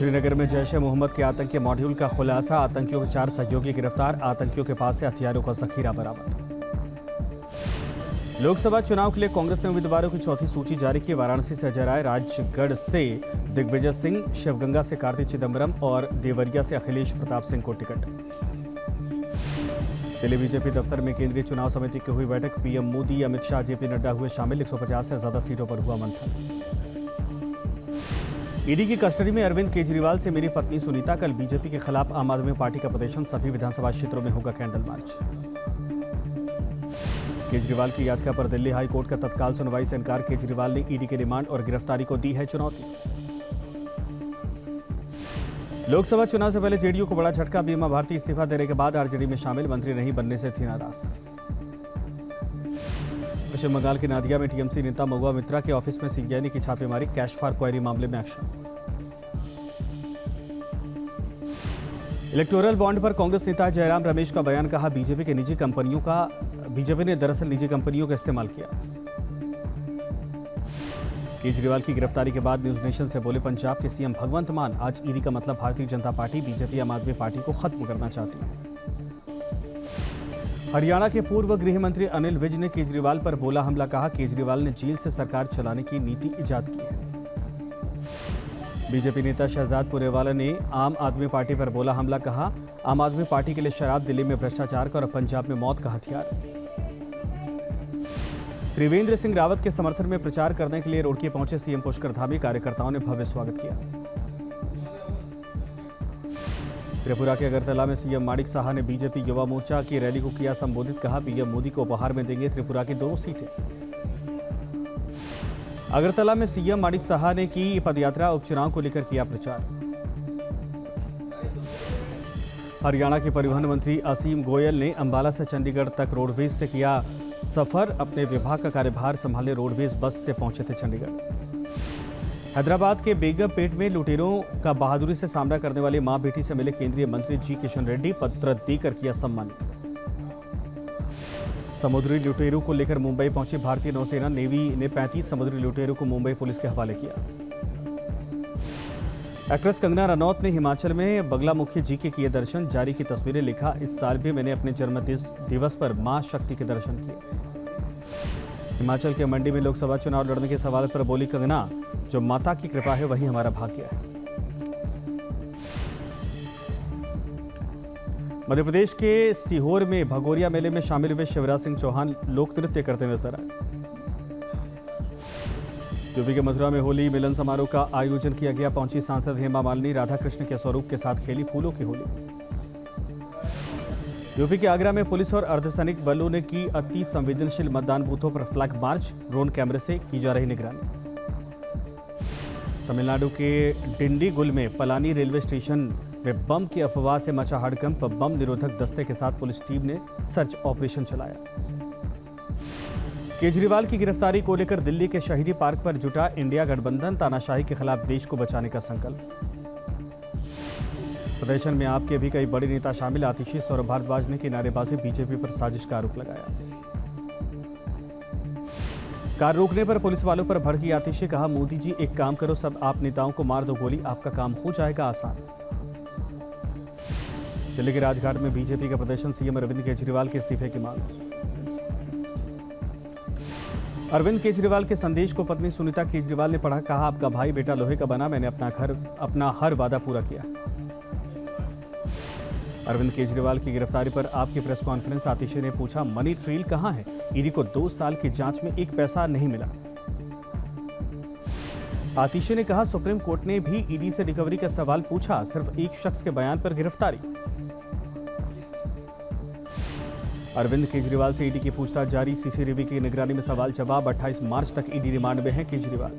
श्रीनगर में जैश ए मोहम्मद के आतंकी मॉड्यूल का खुलासा, आतंकियों के 4 सहयोगी गिरफ्तार, आतंकियों के पास से हथियारों का जखीरा बरामद। लोकसभा चुनाव के लिए कांग्रेस ने उम्मीदवारों की चौथी सूची जारी की। वाराणसी से अजय राय, राजगढ़ से दिग्विजय सिंह, शिवगंगा से कार्ति चिदंबरम और देवरिया से अखिलेश प्रताप सिंह को टिकट। दिल्ली बीजेपी दफ्तर में केंद्रीय चुनाव समिति की हुई बैठक, पीएम मोदी, अमित शाह, जेपी नड्डा हुए शामिल। 150 से ज्यादा सीटों पर हुआ मंथन। ईडी की कस्टडी में अरविंद केजरीवाल से मेरी पत्नी सुनीता। कल बीजेपी के खिलाफ आम आदमी पार्टी का प्रदर्शन, सभी विधानसभा क्षेत्रों में होगा कैंडल मार्च। केजरीवाल की याचिका पर दिल्ली हाई कोर्ट का तत्काल सुनवाई से इनकार। केजरीवाल ने ईडी के रिमांड और गिरफ्तारी को दी है चुनौती। लोकसभा चुनाव से पहले जेडीयू को बड़ा झटका, बीमा भारती इस्तीफा देने के बाद आरजेडी में शामिल, मंत्री नहीं बनने से थी नाराज। पश्चिम बंगाल के नादिया में टीएमसी नेता महुआ मित्रा के ऑफिस में सीबीआई ने की छापेमारी, कैश फॉर क्वायरी मामले में एक्शन। इलेक्टोरल बॉन्ड पर कांग्रेस नेता जयराम रमेश का बयान, कहा बीजेपी ने दरअसल निजी कंपनियों का इस्तेमाल किया। केजरीवाल की गिरफ्तारी के बाद न्यूज नेशन से बोले पंजाब के सीएम भगवंत मान, आज ईडी का मतलब भारतीय जनता पार्टी, बीजेपी आम आदमी पार्टी को खत्म करना चाहती है। हरियाणा के पूर्व गृह मंत्री अनिल विज ने केजरीवाल पर बोला हमला, कहा केजरीवाल ने जेल से सरकार चलाने की नीति इजाद की है। बीजेपी नेता शहजाद पुरेवाला ने आम आदमी पार्टी पर बोला हमला, कहा आम आदमी पार्टी के लिए शराब, दिल्ली में भ्रष्टाचार का और पंजाब में मौत का हथियार। त्रिवेंद्र सिंह रावत के समर्थन में प्रचार करने के लिए रुड़की पहुंचे सीएम पुष्कर धामी, कार्यकर्ताओं ने भव्य स्वागत किया। त्रिपुरा के अगरतला में सीएम माणिक साहा ने बीजेपी युवा मोर्चा की रैली को किया संबोधित, कहा पीएम मोदी को उपहार में देंगे त्रिपुरा की 2 सीटें। अगरतला में सीएम माणिक साहा ने की पदयात्रा, उपचुनाव को लेकर किया प्रचार। हरियाणा के परिवहन मंत्री असीम गोयल ने अंबाला से चंडीगढ़ तक रोडवेज से किया सफर, अपने विभाग का कार्यभार संभाले रोडवेज बस से पहुंचे थे चंडीगढ़। हैदराबाद के बेगमपेट में लुटेरों का बहादुरी से सामना करने वाली मां बेटी से मिले केंद्रीय मंत्री जी किशन रेड्डी, पत्र देकर किया सम्मानित। समुद्री लुटेरों को लेकर मुंबई पहुंची भारतीय नौसेना, नेवी ने 35 समुद्री लुटेरों को मुंबई पुलिस के हवाले किया। एक्ट्रेस कंगना रनौत ने हिमाचल में बगलामुखी जी के किए दर्शन, जारी की तस्वीरें, लिखा इस साल भी मैंने अपने जन्म दिवस पर मां शक्ति के दर्शन किए। हिमाचल के मंडी में लोकसभा चुनाव लड़ने के सवाल पर बोली कंगना, जो माता की कृपा है वही हमारा भाग्य है। मध्य प्रदेश के सीहोर में भगोरिया मेले में शामिल हुए शिवराज सिंह चौहान लोक नृत्य करते नजर आए। यूपी के मथुरा में होली मिलन समारोह का आयोजन किया गया, पहुंची सांसद हेमा मालिनी, राधा कृष्ण के स्वरूप के साथ खेली फूलों की होली। यूपी के आगरा में पुलिस और अर्धसैनिक बलों ने की अति संवेदनशील मतदान बूथों पर फ्लैग मार्च, ड्रोन कैमरे से की जा रही निगरानी। तमिलनाडु के डिंडीगुल में पलानी रेलवे स्टेशन में बम की अफवाह से मचा हड़कंप, बम निरोधक दस्ते के साथ पुलिस टीम ने सर्च ऑपरेशन चलाया। केजरीवाल की गिरफ्तारी को लेकर दिल्ली के शहीदी पार्क पर जुटा इंडिया गठबंधन, तानाशाही के खिलाफ देश को बचाने का संकल्प। प्रदर्शन में आपके भी कई बड़े नेता शामिल, आतिशी सौरभ भारद्वाज ने की नारेबाजी, बीजेपी पर साजिश का आरोप लगाया। कार रोकने पर पुलिस वालों पर भड़की आतिशी, कहा मोदी जी एक काम करो, सब आप नेताओं को मार दो गोली, आपका काम हो जाएगा आसान। दिल्ली के राजघाट में बीजेपी का प्रदर्शन, सीएम अरविंद केजरीवाल के इस्तीफे की मांग। अरविंद केजरीवाल के संदेश को पत्नी सुनीता केजरीवाल ने पढ़ा, कहा आपका भाई बेटा लोहे का बना, मैंने अपना हर वादा पूरा किया। अरविंद केजरीवाल की गिरफ्तारी पर आपकी प्रेस कॉन्फ्रेंस, आतिशी ने पूछा मनी ट्रेल कहां है, ईडी को 2 साल की जांच में 1 पैसा नहीं मिला। आतिशी ने कहा सुप्रीम कोर्ट ने भी ईडी से रिकवरी का सवाल पूछा, सिर्फ एक शख्स के बयान पर गिरफ्तारी। अरविंद केजरीवाल से ईडी की पूछताछ जारी, सीसीटीवी की निगरानी में सवाल जवाब, 28 मार्च तक ईडी रिमांड में है केजरीवाल।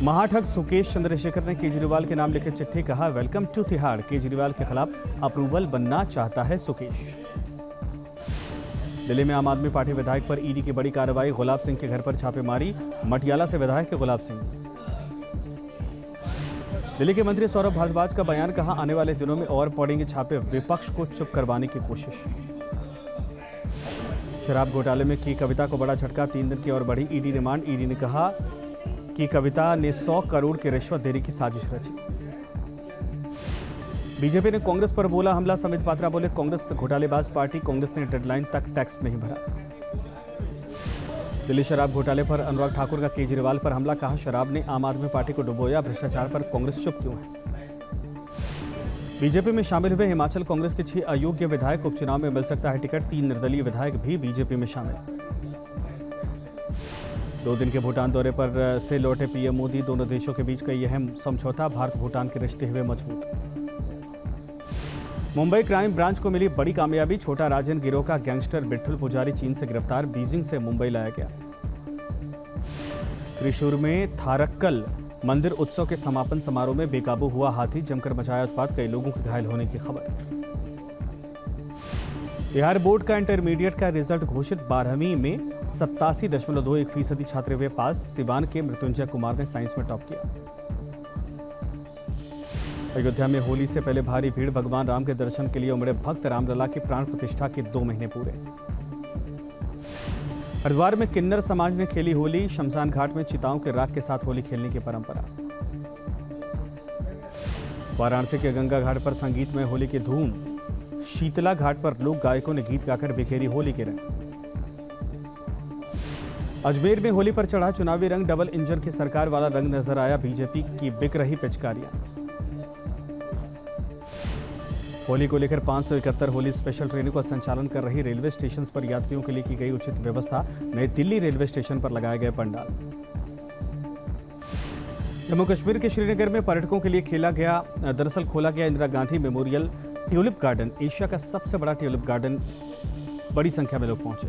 महाठग सुकेश चंद्रशेखर ने केजरीवाल के नाम लिखे चिट्ठी, कहा वेलकम टू तिहाड़, केजरीवाल के खिलाफ अप्रूवल बनना चाहता है सुकेश। दिल्ली में आम आदमी पार्टी विधायक पर ईडी की बड़ी कार्रवाई, गुलाब सिंह के घर पर छापेमारी, मटियाला से विधायक के गुलाब सिंह। दिल्ली के मंत्री सौरभ भारद्वाज का बयान, कहा आने वाले दिनों में और पड़ेंगे छापे, विपक्ष को चुप करवाने की कोशिश। शराब घोटाले में की कविता को बड़ा झटका, 3 दिन की और बढ़ी ईडी रिमांड, ईडी ने कहा कि कविता ने 100 करोड़ की रिश्वत देने की साजिश रची। बीजेपी ने कांग्रेस पर बोला हमला। समित पात्रा बोले कांग्रेस घोटालेबाज पार्टी, कांग्रेस ने डेडलाइन तक टैक्स नहीं भरा। दिल्ली शराब घोटाले पर अनुराग ठाकुर का केजरीवाल पर हमला। कहा शराब ने आम आदमी पार्टी को डुबोया, भ्रष्टाचार पर कांग्रेस चुप क्यों है। बीजेपी में शामिल हुए हिमाचल कांग्रेस के 6 अयोग्य विधायक, उपचुनाव में मिल सकता है टिकट। 3 निर्दलीय विधायक भी बीजेपी में शामिल। 2 दिन के भूटान दौरे पर से लौटे पीएम मोदी। दोनों देशों के बीच कई अहम समझौता, भारत भूटान के रिश्ते हुए मजबूत। मुंबई क्राइम ब्रांच को मिली बड़ी कामयाबी। छोटा राजन गिरोह का गैंगस्टर बिट्ठल पुजारी चीन से गिरफ्तार, बीजिंग से मुंबई लाया गया। त्रिशूर में थारक्कल मंदिर उत्सव के समापन समारोह में बेकाबू हुआ हाथी, जमकर मचाया उत्पात, कई लोगों के घायल होने की खबर। बिहार बोर्ड का इंटरमीडिएट का रिजल्ट घोषित। 12वीं में 87.21% छात्र हुए पास। सिवान के मृत्युंजय कुमार ने साइंस में टॉप किया। अयोध्या में होली से पहले भारी भीड़, भगवान राम के दर्शन के लिए उमड़े भक्त। रामलला की प्राण प्रतिष्ठा के 2 महीने पूरे। हरिद्वार में किन्नर समाज ने खेली होली। शमशान घाट में चिताओं के राख के साथ होली खेलने की परंपरा। वाराणसी के गंगा घाट पर संगीत में होली की धूम। शीतला घाट पर लोक गायकों ने गीत गाकर बिखेरी होली के रंग। अजमेर में होली पर चढ़ा चुनावी रंग, डबल इंजन की सरकार वाला रंग नजर आया। बीजेपी की बिक रही पिचकारियां। होली को लेकर 571 होली स्पेशल ट्रेनों का संचालन कर रही रेलवे स्टेशन पर यात्रियों के लिए की गई उचित व्यवस्था। नई दिल्ली रेलवे स्टेशन पर लगाए गए पंडाल। जम्मू कश्मीर के श्रीनगर में पर्यटकों के लिए दरअसल खोला गया Indira Gandhi memorial tulip garden. Asia का सबसे बड़ा ट्यूलिप गार्डन, बड़ी संख्या में लोग पहुंचे।